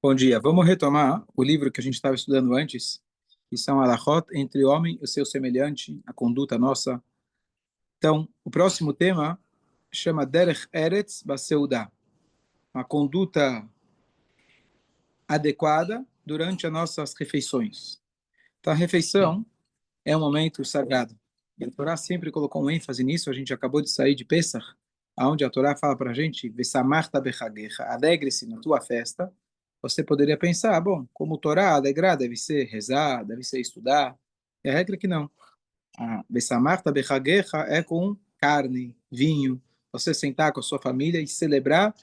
Bom dia. Vamos retomar o livro que a gente estava estudando antes, que são Alachot, entre o homem e o seu semelhante, a conduta nossa. Então, o próximo tema chama Derech Eretz Baseudah, uma conduta adequada durante as nossas refeições. Então, a refeição é um momento sagrado. E a Torá sempre colocou um ênfase nisso. A gente acabou de sair de Pesach, onde a Torá fala para a gente, Vesamarta bechagecha, alegre-se na tua festa. Você poderia pensar, bom, como Torá, alegrar deve ser rezar, deve ser estudar. E a regra é que não. A Vesamarta bechagecha é com carne, vinho, você sentar com a sua família e celebrar,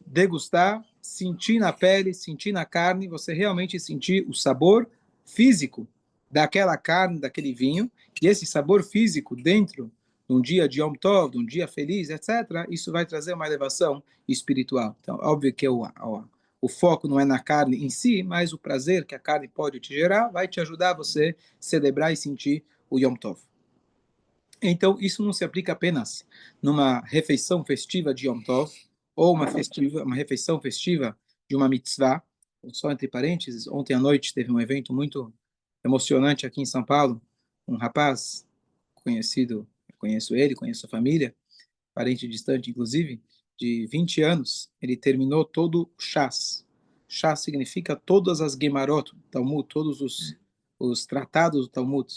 degustar, sentir na pele, sentir na carne, você realmente sentir o sabor físico daquela carne, daquele vinho, e esse sabor físico dentro de um dia de Yom Tov, de um dia feliz, etc., isso vai trazer uma elevação espiritual. Então, óbvio que o foco não é na carne em si, mas o prazer que a carne pode te gerar vai te ajudar a você celebrar e sentir o Yom Tov. Então, isso não se aplica apenas numa refeição festiva de Yom Tov, ou uma refeição festiva de uma mitzvah. Só entre parênteses, ontem à noite teve um evento muito emocionante aqui em São Paulo. Um rapaz conhecido, eu conheço ele, conheço a família, parente distante inclusive, de 20 anos, ele terminou todo o Shas. Shas significa todas as Gemarot, Talmud, todos os tratados do Talmud.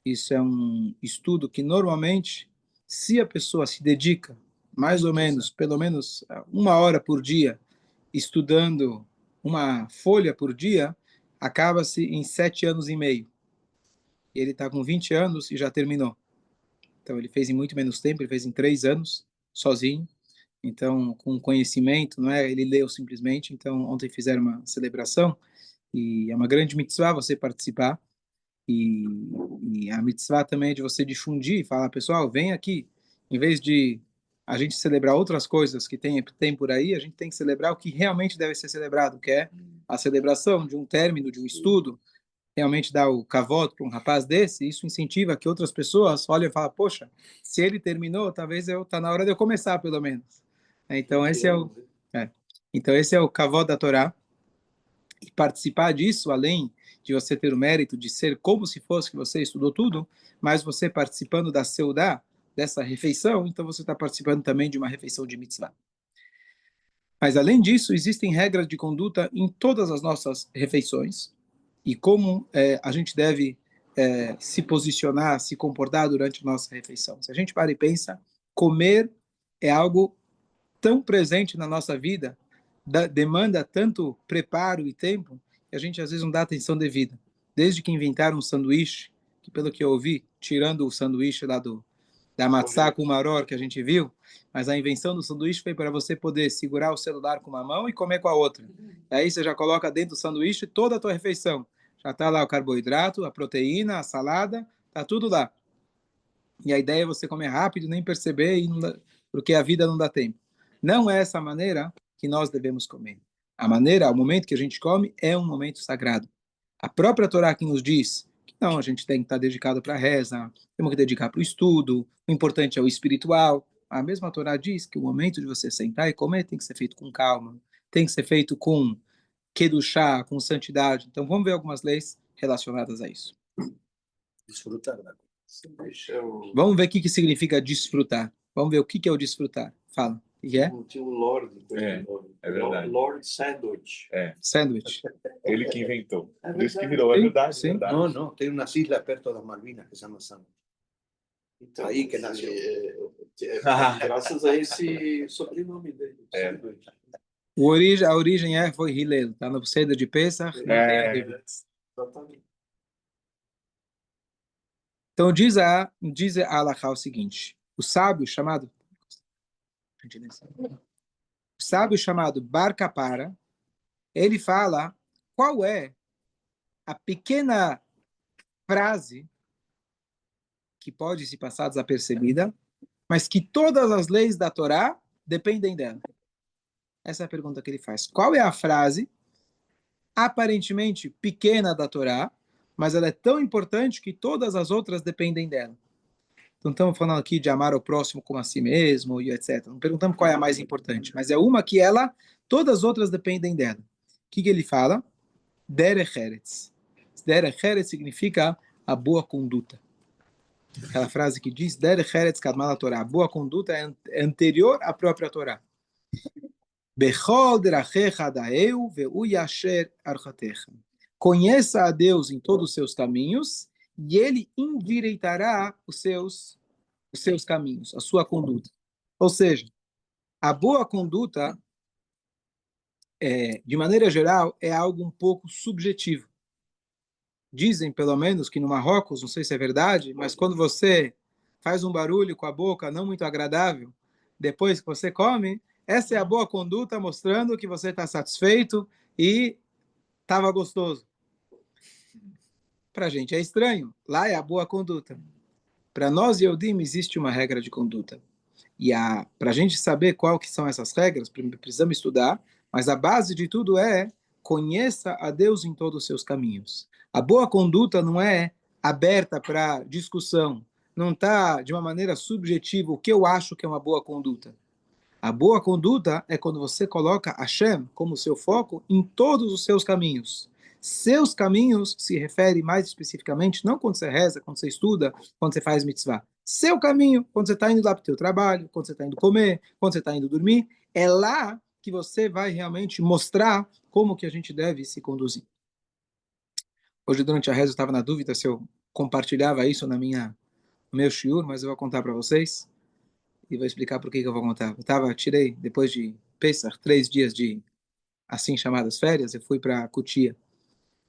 Isso é um estudo que normalmente, se a pessoa se dedica mais ou menos, pelo menos 1 hora por dia, estudando uma folha por dia, acaba-se em 7 anos e meio. E ele está com 20 anos e já terminou. Então ele fez em muito menos tempo, ele fez em 3 anos, sozinho. Então, com conhecimento, não é? Ele leu simplesmente. Então, ontem fizeram uma celebração e é uma grande mitzvah você participar. E, e a mitzvah também é de você difundir, falar, pessoal, vem aqui. Em vez de a gente celebrar outras coisas que tem por aí, a gente tem que celebrar o que realmente deve ser celebrado, que é a celebração de um término, de um estudo, realmente dar o kavod para um rapaz desse, isso incentiva que outras pessoas olhem e falem, poxa, se ele terminou, talvez tá na hora de eu começar, pelo menos. Então, é. Então, esse é o kavod da Torá. E participar disso, além de você ter o mérito de ser como se fosse que você estudou tudo, mas você participando da seudá, dessa refeição, então você está participando também de uma refeição de mitzvah. Mas, além disso, existem regras de conduta em todas as nossas refeições e como a gente deve se posicionar, se comportar durante a nossa refeição. Se a gente para e pensa, comer é algo tão presente na nossa vida, demanda tanto preparo e tempo, que a gente às vezes não dá atenção devida. Desde que inventaram o sanduíche, que pelo que eu ouvi, tirando o sanduíche lá da matzá com maror que a gente viu, mas a invenção do sanduíche foi para você poder segurar o celular com uma mão e comer com a outra. E aí você já coloca dentro do sanduíche toda a tua refeição. Já está lá o carboidrato, a proteína, a salada, está tudo lá. E a ideia é você comer rápido, nem perceber, porque a vida não dá tempo. Não é essa a maneira que nós devemos comer. A maneira, o momento que a gente come é um momento sagrado. A própria Torá que nos diz que não, a gente tem que estar dedicado para a reza, temos que dedicar para o estudo, o importante é o espiritual. A mesma Torá diz que o momento de você sentar e comer tem que ser feito com calma, tem que ser feito com kedushá, com santidade. Então vamos ver algumas leis relacionadas a isso. Desfrutar da coisa. Vamos ver o que significa desfrutar. Vamos ver o que é o desfrutar. Fala. Tinha um Lord. É verdade. Lord Sandwich. Sandwich. Ele que inventou. Por isso que virou. É verdade. Sim. Verdade. Não. Tem umas ilhas perto das Malvinas que se chama Sandwich. Então, aí que nasceu. Graças a esse sobrenome dele. A origem foi Hillel. Está no Seder de Pesach. Exatamente. Então diz a Alachá o seguinte: o sábio chamado Bar Kapara, ele fala qual é a pequena frase que pode se passar desapercebida, mas que todas as leis da Torá dependem dela. Essa é a pergunta que ele faz. Qual é a frase aparentemente pequena da Torá, mas ela é tão importante que todas as outras dependem dela? Então estamos falando aqui de amar o próximo como a si mesmo e etc. Não perguntamos qual é a mais importante, mas é uma que todas as outras dependem dela. que ele fala? Derech Eretz. Derech Eretz significa a boa conduta. Aquela frase que diz, Derech Eretz Kadmal Torá. A boa conduta é anterior à própria Torá. Bechol derachecha daeu ve'u yasher archatecha. Conheça a Deus em todos os seus caminhos e ele endireitará os seus caminhos, a sua conduta. Ou seja, a boa conduta, de maneira geral, é algo um pouco subjetivo. Dizem, pelo menos, que no Marrocos, não sei se é verdade, mas quando você faz um barulho com a boca não muito agradável, depois que você come, essa é a boa conduta mostrando que você está satisfeito e estava gostoso. Para a gente é estranho. Lá é a boa conduta. Para nós, Yehudim, existe uma regra de conduta. E para a gente saber qual que são essas regras, precisamos estudar, mas a base de tudo é conheça a Deus em todos os seus caminhos. A boa conduta não é aberta para discussão, não está de uma maneira subjetiva o que eu acho que é uma boa conduta. A boa conduta é quando você coloca Hashem como seu foco em todos os seus caminhos. Seus caminhos se refere mais especificamente, não quando você reza, quando você estuda, quando você faz mitzvah. Seu caminho, quando você está indo lá para o seu trabalho, quando você está indo comer, quando você está indo dormir, é lá que você vai realmente mostrar como que a gente deve se conduzir. Hoje, durante a reza, eu estava na dúvida se eu compartilhava isso no meu shiur, mas eu vou contar para vocês e vou explicar por que eu vou contar. Tirei, depois de Pesach, 3 dias de assim chamadas férias, eu fui para Cotia.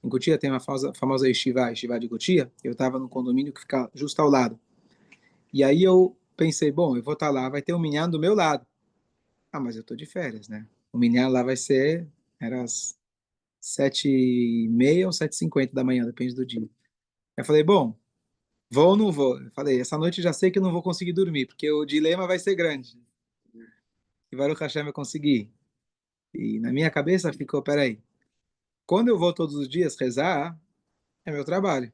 Em Cotia tem uma famosa yeshiva de Cotia. Eu estava no condomínio que fica justo ao lado. E aí eu pensei, bom, eu vou estar lá, vai ter um minyan do meu lado. Ah, mas eu estou de férias, né? O minyan lá vai ser, era às 7h30 ou 7h50 da manhã, depende do dia. Eu falei, bom, vou ou não vou? Eu falei, essa noite já sei que eu não vou conseguir dormir, porque o dilema vai ser grande. E Baruch Hashem eu consegui. E na minha cabeça ficou, peraí, quando eu vou todos os dias rezar, é meu trabalho.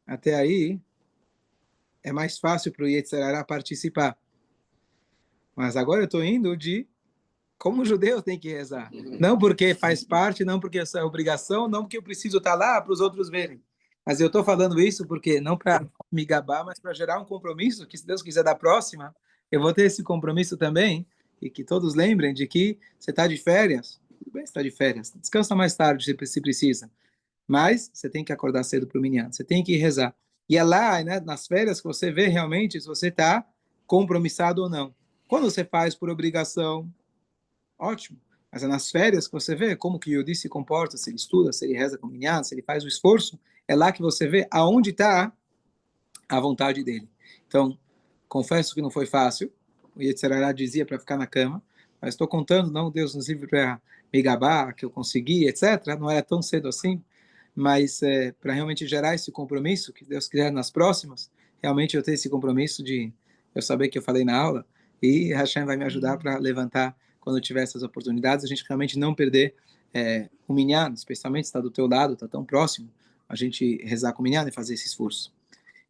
Até aí, é mais fácil para o Yetzer Hara participar. Mas agora eu estou indo como judeu tem que rezar. Não porque faz parte, não porque é obrigação, não porque eu preciso estar lá para os outros verem. Mas eu estou falando isso porque não para me gabar, mas para gerar um compromisso, que se Deus quiser da próxima, eu vou ter esse compromisso também, e que todos lembrem de que você está de férias, tudo bem, você está de férias, descansa mais tarde se precisa, mas você tem que acordar cedo para o minyan, você tem que rezar. E é lá, né, nas férias, que você vê realmente se você está compromissado ou não. Quando você faz por obrigação, ótimo. Mas é nas férias que você vê como que o Yehudi se comporta, se ele estuda, se ele reza com minyan, se ele faz o esforço, é lá que você vê aonde está a vontade dele. Então, confesso que não foi fácil. O Yetzer Hara dizia para ficar na cama, mas estou contando, não, Deus nos livre para me gabar, que eu consegui, etc. Não era tão cedo assim, mas para realmente gerar esse compromisso, que Deus quiser nas próximas, realmente eu ter esse compromisso de eu saber que eu falei na aula, e Hashem vai me ajudar para levantar quando eu tiver essas oportunidades, a gente realmente não perder o minyan, especialmente está do teu lado, está tão próximo, a gente rezar com o minyan e fazer esse esforço.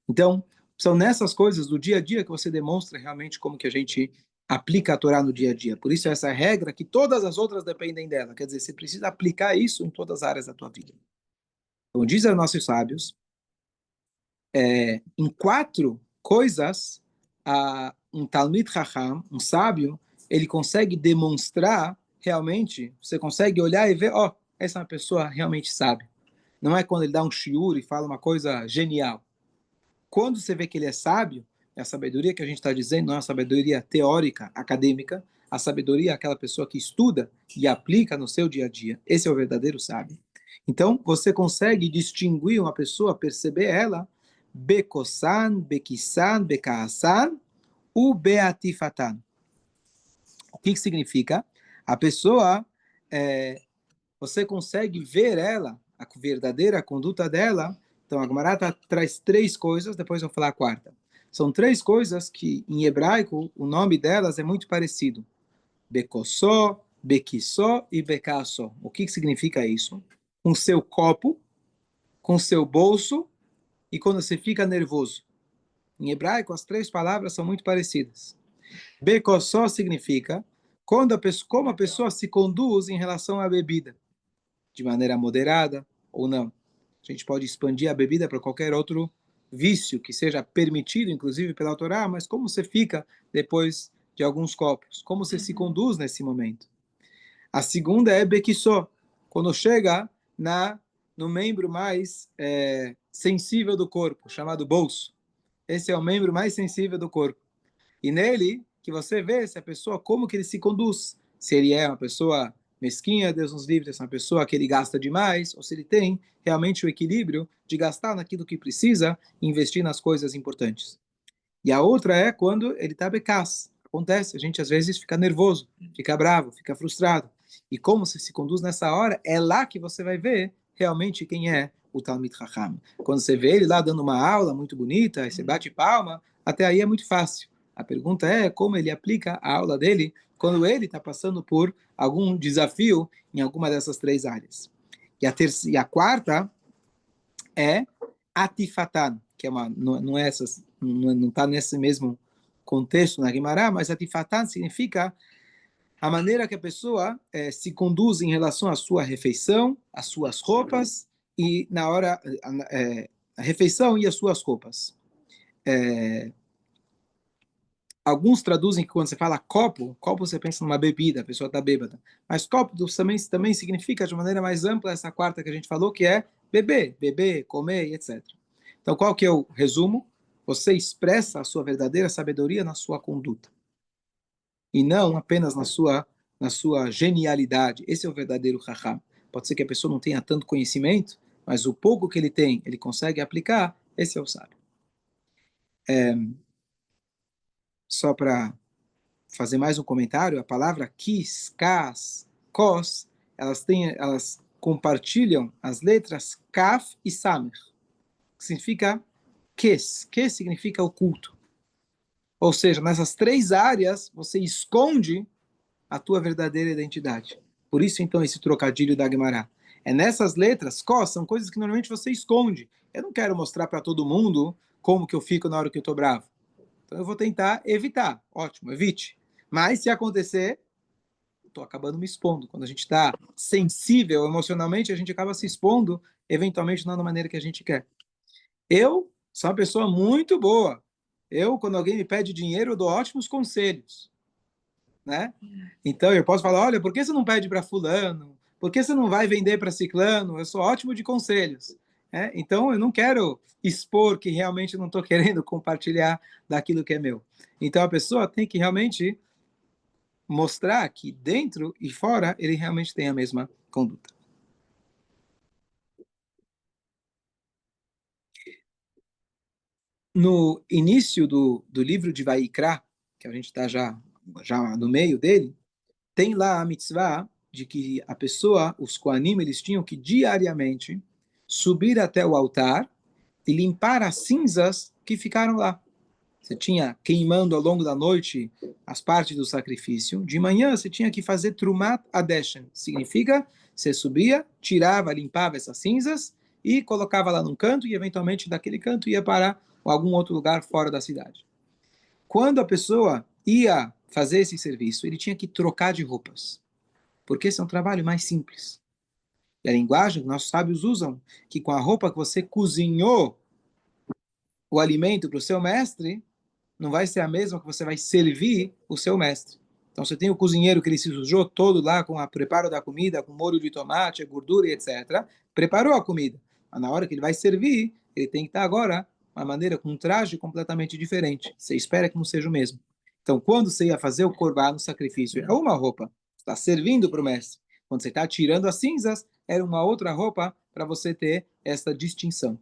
Então, são nessas coisas do dia a dia que você demonstra realmente como que a gente aplica a Torá no dia a dia. Por isso, essa regra que todas as outras dependem dela. Quer dizer, você precisa aplicar isso em todas as áreas da tua vida. Então, dizem os nossos sábios, em 4 coisas, um Talmid Chacham, um sábio, ele consegue demonstrar realmente, você consegue olhar e ver, essa é uma pessoa realmente sábia. Não é quando ele dá um shiur e fala uma coisa genial. Quando você vê que ele é sábio, é a sabedoria que a gente está dizendo, não é a sabedoria teórica, acadêmica, a sabedoria é aquela pessoa que estuda e aplica no seu dia a dia. Esse é o verdadeiro sábio. Então, você consegue distinguir uma pessoa, perceber ela, Bekosan, Bekisan, Bekaasan, u Beatifatan. O que significa? A pessoa, você consegue ver ela, a verdadeira conduta dela. Então, a Gemara traz 3 coisas, depois eu vou falar a 4ª. São 3 coisas que, em hebraico, o nome delas é muito parecido. Bekossó, Bekissó e Bekassó. O que significa isso? Com seu copo, com seu bolso e quando você fica nervoso. Em hebraico, as 3 palavras são muito parecidas. Bekossó significa como a pessoa se conduz em relação à bebida. de maneira moderada ou não. A gente pode expandir a bebida para qualquer outro vício que seja permitido, inclusive pela Torá, mas como você fica depois de alguns copos? Como você se conduz nesse momento? A segunda é Bequissó, quando chega no membro mais sensível do corpo, chamado bolso. Esse é o membro mais sensível do corpo. E nele, que você vê se a pessoa, como que ele se conduz. Se ele é uma pessoa mesquinha, Deus nos livre, se é uma pessoa que ele gasta demais, ou se ele tem realmente o equilíbrio de gastar naquilo que precisa e investir nas coisas importantes. E a outra é quando ele está becas. Acontece, a gente às vezes fica nervoso, fica bravo, fica frustrado. E como você se conduz nessa hora, é lá que você vai ver realmente quem é o Talmid Chacham. Quando você vê ele lá dando uma aula muito bonita, aí você bate palma, até aí é muito fácil. A pergunta é como ele aplica a aula dele quando ele está passando por algum desafio em alguma dessas três áreas. E a quarta é Atifatan, que é não é essas, não está nesse mesmo contexto na Guimarães, mas Atifatan significa a maneira que a pessoa se conduz em relação à sua refeição, às suas roupas e na hora a refeição e as suas roupas. Alguns traduzem que quando você fala copo você pensa numa bebida, a pessoa está bêbada. Mas copo também significa, de maneira mais ampla, essa quarta que a gente falou, que é beber, comer, etc. Então, qual que é o resumo? Você expressa a sua verdadeira sabedoria na sua conduta. E não apenas na sua genialidade. Esse é o verdadeiro chacham. Pode ser que a pessoa não tenha tanto conhecimento, mas o pouco que ele tem, ele consegue aplicar. Esse é o sábio. Só para fazer mais um comentário, a palavra kis, kas, kos, elas compartilham as letras kaf e samer, que significa kes. Kes significa oculto. Ou seja, nessas três áreas, você esconde a tua verdadeira identidade. Por isso, então, esse trocadilho da Gemara. É nessas letras, kos, são coisas que normalmente você esconde. Eu não quero mostrar para todo mundo como que eu fico na hora que eu estou bravo. Então, eu vou tentar evitar. Ótimo, evite. Mas, se acontecer, estou acabando me expondo. Quando a gente está sensível emocionalmente, a gente acaba se expondo, eventualmente, não da maneira que a gente quer. Eu sou uma pessoa muito boa. Quando alguém me pede dinheiro, eu dou ótimos conselhos. Né? Então, eu posso falar, olha, por que você não pede para fulano? Por que você não vai vender para ciclano? Eu sou ótimo de conselhos. Então, eu não quero expor que realmente não estou querendo compartilhar daquilo que é meu. Então, a pessoa tem que realmente mostrar que dentro e fora ele realmente tem a mesma conduta. No início do livro de Vaikra, que a gente está já no meio dele, tem lá a mitzvah de que a pessoa, os Kohanim, eles tinham que diariamente subir até o altar e limpar as cinzas que ficaram lá. Você tinha queimando ao longo da noite as partes do sacrifício. De manhã você tinha que fazer Trumat Adeshen. Significa, você subia, tirava, limpava essas cinzas e colocava lá num canto e eventualmente daquele canto ia para algum outro lugar fora da cidade. Quando a pessoa ia fazer esse serviço, ele tinha que trocar de roupas, porque esse é um trabalho mais simples. E a linguagem que nossos sábios usam, que com a roupa que você cozinhou o alimento para o seu mestre, não vai ser a mesma que você vai servir o seu mestre. Então você tem o cozinheiro que ele se sujou todo lá com o preparo da comida, com molho de tomate, a gordura e etc. Preparou a comida. Mas na hora que ele vai servir, ele tem que estar agora uma maneira com um traje completamente diferente. Você espera que não seja o mesmo. Então, quando você ia fazer o corban no sacrifício, é uma roupa, está servindo para o mestre. Quando você está tirando as cinzas, era uma outra roupa para você ter essa distinção.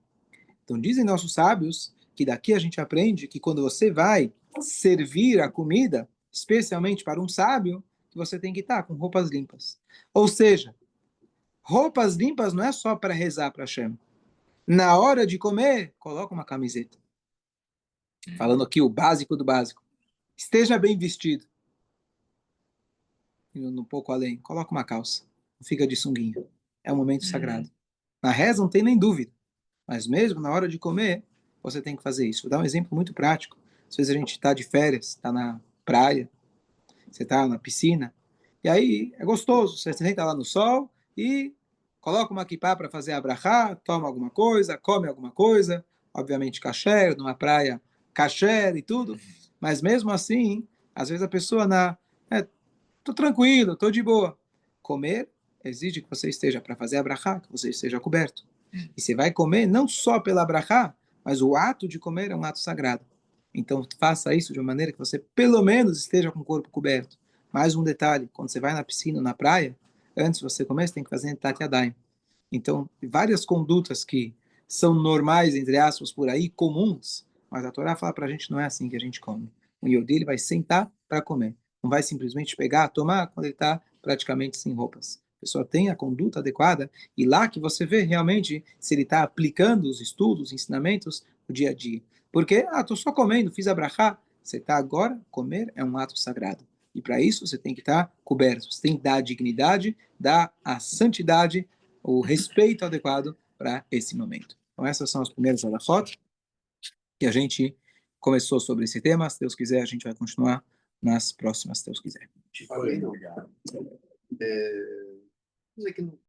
Então, dizem nossos sábios que daqui a gente aprende que quando você vai servir a comida, especialmente para um sábio, que você tem que estar com roupas limpas. Ou seja, roupas limpas não é só para rezar para Hashem. Na hora de comer, coloca uma camiseta. Falando aqui o básico do básico. Esteja bem vestido. Indo um pouco além, coloca uma calça. Não fica de sunguinha. É um momento sagrado. Na reza não tem nem dúvida. Mas mesmo na hora de comer, você tem que fazer isso. Vou dar um exemplo muito prático. Às vezes a gente está de férias, está na praia, você está na piscina, e aí é gostoso. Você senta lá no sol e coloca uma kippah para fazer a brachá, toma alguma coisa, come alguma coisa, obviamente kasher, numa praia kasher e tudo, mas mesmo assim, às vezes a pessoa tô tranquilo, tô de boa. Comer exige que você esteja para fazer a brachá, que você esteja coberto. E você vai comer não só pela brachá, mas o ato de comer é um ato sagrado. Então faça isso de uma maneira que você pelo menos esteja com o corpo coberto. Mais um detalhe, quando você vai na piscina ou na praia, antes de você comer, você tem que fazer Netilat Yadayim. Então, várias condutas que são normais, entre aspas, por aí, comuns, mas a Torá fala para a gente não é assim que a gente come. O Yehudi, ele vai sentar para comer. Não vai simplesmente pegar, tomar quando ele está praticamente sem roupas. A pessoa tem a conduta adequada e lá que você vê realmente se ele está aplicando os estudos, os ensinamentos no dia a dia. Porque, estou só comendo, fiz a brachá. Você está agora, comer é um ato sagrado. E para isso você tem que estar coberto. Você tem que dar a dignidade, dar a santidade, o respeito adequado para esse momento. Então essas são as primeiras halachot que a gente começou sobre esse tema. Se Deus quiser, a gente vai continuar nas próximas, se Deus quiser. Te falei, não. É,